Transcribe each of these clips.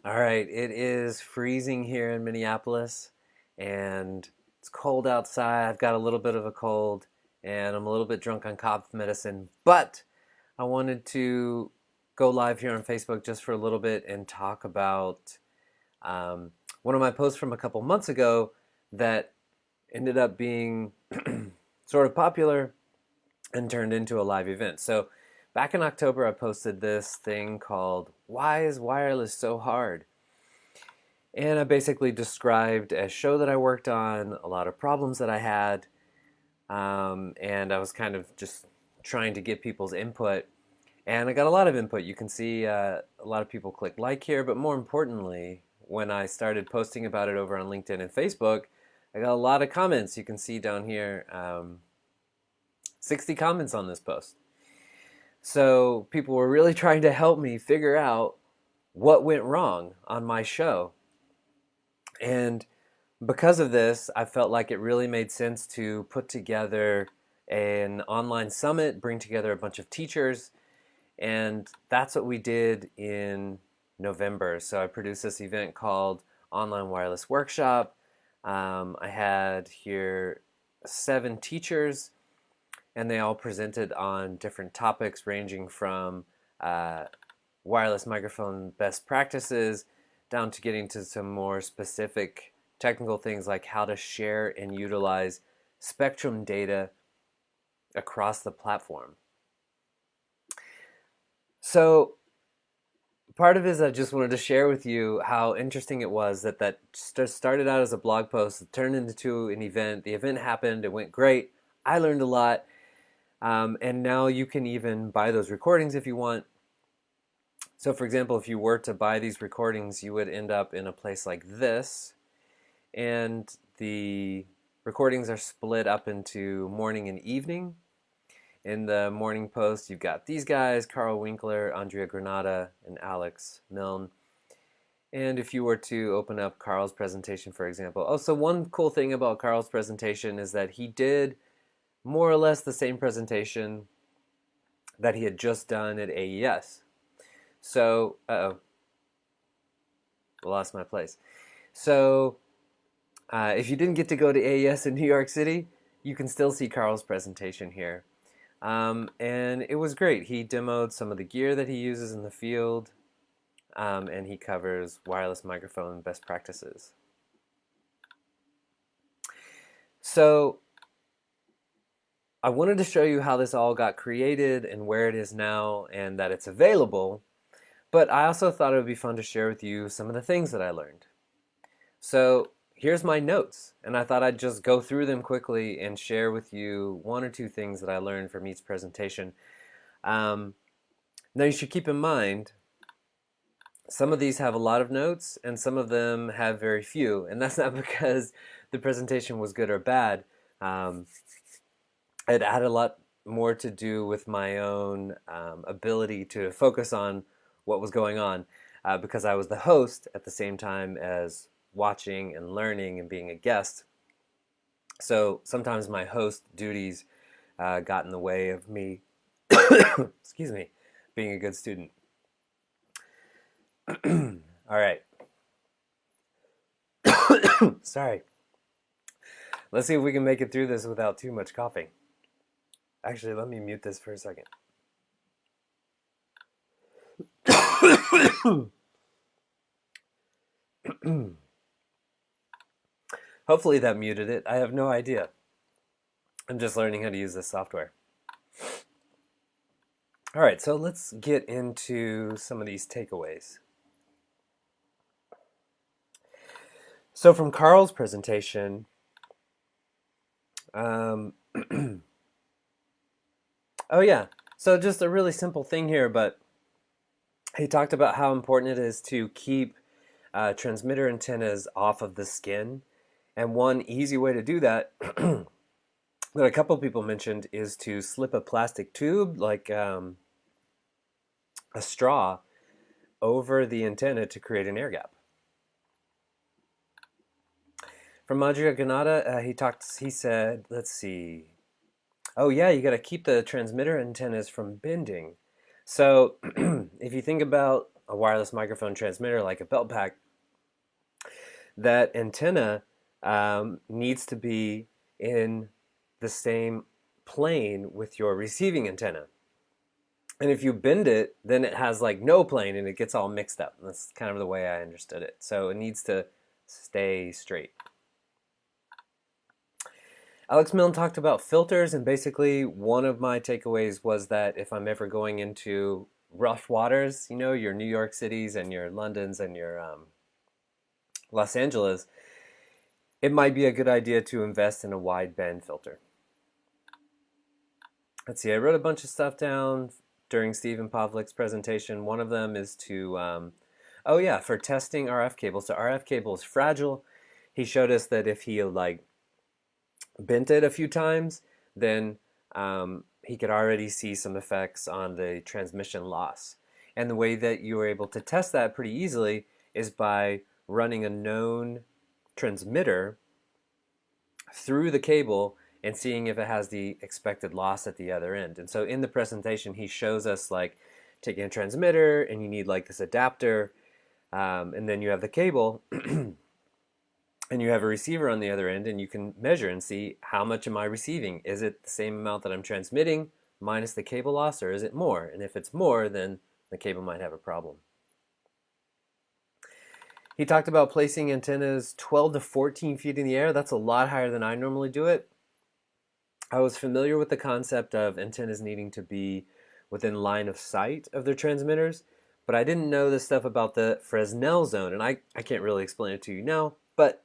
All right, it is freezing here in Minneapolis and it's cold outside. I've got a little bit of a cold and I'm a little bit drunk on cough medicine, but I wanted to go live here on Facebook just for a little bit and talk about um, one of my posts from a couple months ago that ended up being sort of popular and turned into a live event. So back in October, I posted this thing called Why is Wireless So Hard? And I basically described a show that I worked on, a lot of problems that I had, and I was kind of just trying to get people's input. And I got a lot of input. You can see a lot of people click like here, but more importantly, when I started posting about it over on LinkedIn and Facebook, I got a lot of comments. You can see down here 60 comments on this post. So people were really trying to help me figure out what went wrong on my show. And because of this, I felt like it really made sense to put together an online summit, bring together a bunch of teachers, and that's what we did in November. So I produced this event called Online Wireless Workshop. I had here 7 teachers, and they all presented on different topics ranging from wireless microphone best practices down to getting to some more specific technical things like how to share and utilize spectrum data across the platform. So part of it is I just wanted to share with you how interesting it was that started out as a blog post, it turned into an event. The event happened, it went great. I learned a lot, and now you can even buy those recordings if you want. So for example, if you were to buy these recordings, you would end up in a place like this, and the recordings are split up into morning and evening. In the morning post, you've got these guys, Carl Winkler, Andrea Granata, and Alex Milne. And if you were to open up Carl's presentation, for example, so one cool thing about Carl's presentation is that he did more or less the same presentation that he had just done at AES. So, I lost my place. So, if you didn't get to go to AES in New York City, you can still see Carl's presentation here. And it was great. He demoed some of the gear that he uses in the field, and he covers wireless microphone best practices. So I wanted to show you how this all got created and where it is now and that it's available, but I also thought it would be fun to share with you some of the things that I learned. So here's my notes, and I thought I'd just go through them quickly and share with you 1 or 2 things that I learned from each presentation. Now you should keep in mind, some of these have a lot of notes and some of them have very few, and that's not because the presentation was good or bad. It had a lot more to do with my own ability to focus on what was going on, because I was the host at the same time as watching and learning and being a guest. So sometimes my host duties got in the way of me, excuse me, being a good student. All right. Sorry. Let's see if we can make it through this without too much coughing. Actually, let me mute this for a second. Hopefully that muted it. I have no idea. I'm just learning how to use this software. All right, so let's get into some of these takeaways. So from Carl's presentation, oh yeah, so just a really simple thing here, but he talked about how important it is to keep transmitter antennas off of the skin. And one easy way to do that that a couple people mentioned is to slip a plastic tube, like a straw, over the antenna to create an air gap. From Andrea Granata, he said, let's see. Oh yeah, you got to keep the transmitter antennas from bending. So if you think about a wireless microphone transmitter like a belt pack, that antenna needs to be in the same plane with your receiving antenna. And if you bend it, then it has like no plane and it gets all mixed up. That's kind of the way I understood it. So it needs to stay straight. Alex Milne talked about filters, and basically one of my takeaways was that if I'm ever going into rough waters, you know, your New York cities and your Londons and your Los Angeles, it might be a good idea to invest in a wideband filter. Let's see, I wrote a bunch of stuff down during Stephen Pavlik's presentation. One of them is to, oh yeah, for testing RF cables. So RF cable is fragile. He showed us that if he like bent it a few times, then he could already see some effects on the transmission loss. And the way that you were able to test that pretty easily is by running a known transmitter through the cable and seeing if it has the expected loss at the other end. And so in the presentation, he shows us like taking a transmitter, and you need like this adapter, and then you have the cable, and you have a receiver on the other end, and you can measure and see how much am I receiving. Is it the same amount that I'm transmitting minus the cable loss, or is it more? And if it's more, then the cable might have a problem. He talked about placing antennas 12 to 14 feet in the air. That's a lot higher than I normally do it. I was familiar with the concept of antennas needing to be within line of sight of their transmitters, but I didn't know this stuff about the Fresnel zone, and I can't really explain it to you now, but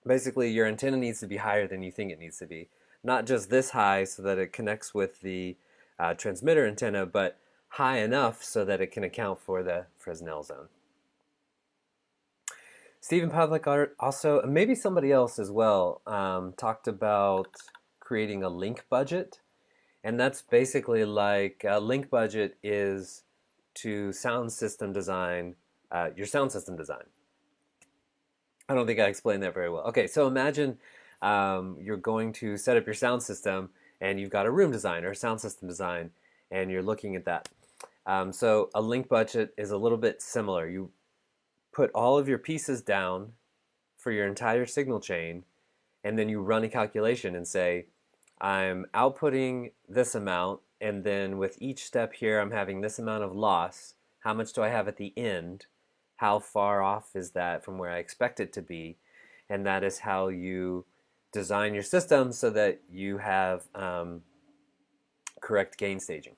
basically your antenna needs to be higher than you think it needs to be. Not just this high so that it connects with the transmitter antenna, but high enough so that it can account for the Fresnel zone. Stephen Pavlik also, and maybe somebody else as well, talked about creating a link budget. And that's basically like a link budget is to sound system design, your sound system design. I don't think I explained that very well. Okay, so imagine you're going to set up your sound system, and you've got a room design or a sound system design, and you're looking at that. So a link budget is a little bit similar. You put all of your pieces down for your entire signal chain, and then you run a calculation and say, I'm outputting this amount, and then with each step here, I'm having this amount of loss. How much do I have at the end? How far off is that from where I expect it to be? And that is how you design your system so that you have correct gain staging.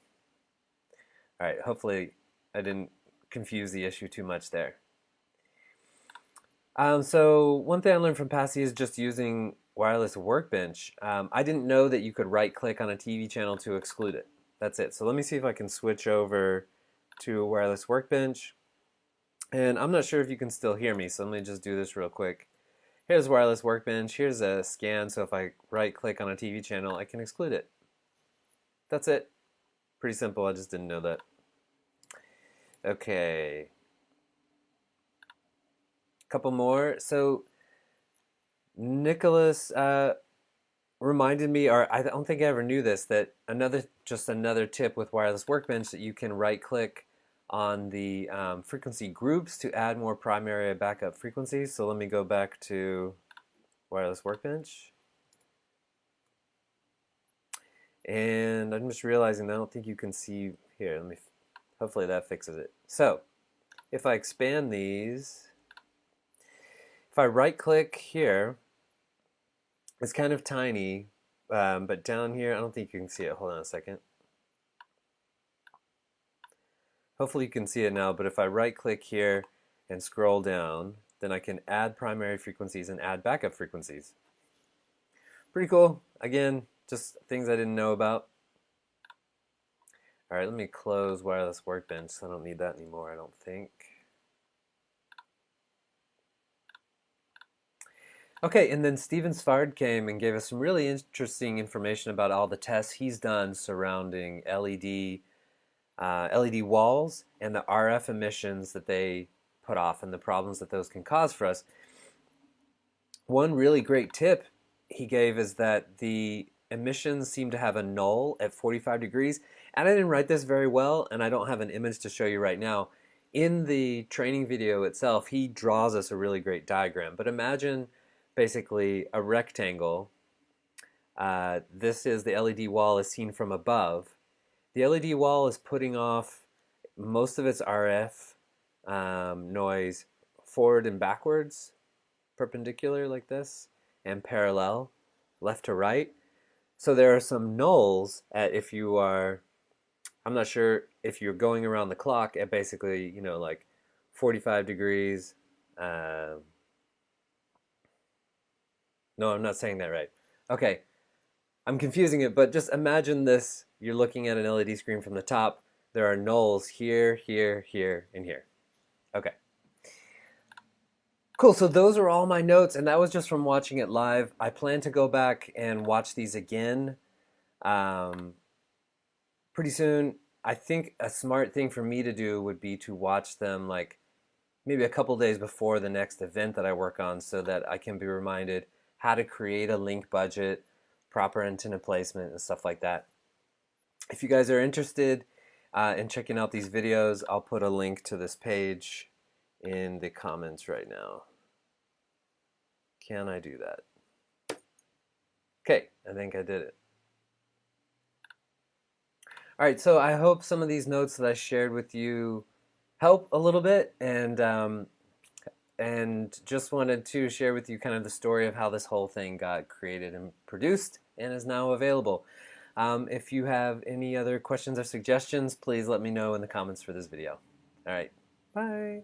All right, hopefully I didn't confuse the issue too much there. So one thing I learned from Passy is just using Wireless Workbench. I didn't know that you could right-click on a TV channel to exclude it. That's it. So let me see if I can switch over to Wireless Workbench. And I'm not sure if you can still hear me, so let me just do this real quick. Here's Wireless Workbench. Here's a scan, so if I right-click on a TV channel, I can exclude it. That's it. Pretty simple. I just didn't know that. Okay. Couple more. So Nicholas reminded me, or I don't think I ever knew this, that another tip with Wireless Workbench, that you can right-click on the frequency groups to add more primary and backup frequencies. So let me go back to Wireless Workbench. And I'm just realizing I don't think you can see here. Hopefully that fixes it. So if I expand these, if I right-click here, it's kind of tiny, but down here, I don't think you can see it. Hold on a second. Hopefully you can see it now, but if I right-click here and scroll down, then I can add primary frequencies and add backup frequencies. Pretty cool. Again, just things I didn't know about. All right, let me close Wireless Workbench. I don't need that anymore, I don't think. Okay, and then Steven Svard came and gave us some really interesting information about all the tests he's done surrounding LED walls and the RF emissions that they put off and the problems that those can cause for us. One really great tip he gave is that the emissions seem to have a null at 45 degrees. And I didn't write this very well, and I don't have an image to show you right now. in the training video itself, he draws us a really great diagram. But imagine basically a rectangle. This is the LED wall is seen from above. The LED wall is putting off most of its RF noise forward and backwards, perpendicular like this, and parallel, left to right. So there are some nulls if you are, I'm not sure if you're going around the clock at basically, like 45 degrees. No, I'm not saying that right. Okay, I'm confusing it, but just imagine this. You're looking at an LED screen from the top. There are nulls here, here, here, and here. Okay. Cool, so those are all my notes, and that was just from watching it live. I plan to go back and watch these again pretty soon. I think a smart thing for me to do would be to watch them like maybe a couple days before the next event that I work on so that I can be reminded how to create a link budget, proper antenna placement, and stuff like that. If you guys are interested in checking out these videos, I'll put a link to this page in the comments right now. Can I do that? Okay, I think I did it. All right, so I hope some of these notes that I shared with you help a little bit, and just wanted to share with you kind of the story of how this whole thing got created and produced and is now available. If you have any other questions or suggestions, please let me know in the comments for this video. All right, bye.